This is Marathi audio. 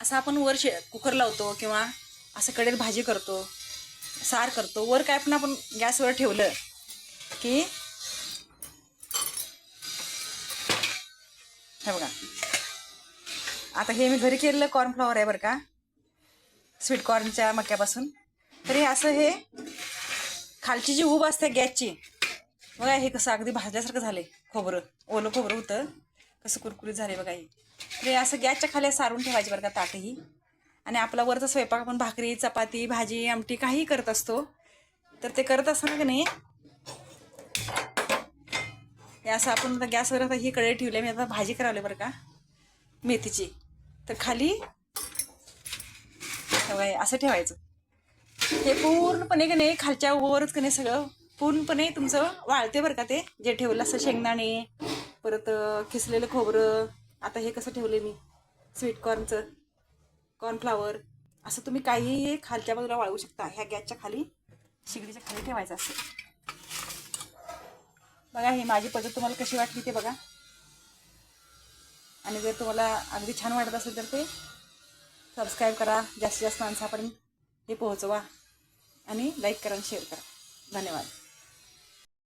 असं आपण वर कुकर लावतो किंवा असं कडेत भाजी करतो, सार करतो, वर काय पण आपण गॅसवर ठेवलं की हे बघा. आता हे मी घरी केलेलं कॉर्नफ्लॉवर आहे बरं का, स्वीट कॉर्नच्या मक्यापासून. तरी असं हे खालची जी उब असते गॅसची बघा, हे कसं अगदी भाजल्यासारखं झालंय. खोबरं, ओलं खोबरं होतं, कसं कुरकुरीत झाले बघा. हे तर असं गॅसच्या खाली सारून ठेवायची बरं का ताटही. आणि आपला वरचा स्वयंपाक आपण भाकरी, चपाती, भाजी, आमटी काहीही करत असतो, तर ते करत असताना की नाही हे असं आपण आता गॅसवर आता ही कढई ठेवली. मी आता भाजी करावली बरं का मेथीची. तर खाली असं ठेवायचं. हे पूर्णपणे की नाही खालच्या वरच की नाही सगळं पूर्णपणे तुमचं वाळते बरं का. ते जे ठेवलं असं शेंगदाणे, परत खिसलेलं खोबरं, आता हे कसं ठेवले मी स्वीट कॉर्नचं, कॉर्नफ्लावर, असं तुम्ही काही खालच्या बाजूला वाळवू शकता. ह्या गॅसच्या खाली, शिगडीच्या खाली ठेवायचं असं. बघा ही माझी पद्धत तुम्हाला कशी वाटली ते बघा. आणि जर तुम्हाला अगदी छान वाटत असेल तर ते सबस्क्राईब करा, जास्तीत जास्त माणसापर्यंत हे पोहोचवा, आणि लाईक करा आणि शेअर करा. धन्यवाद.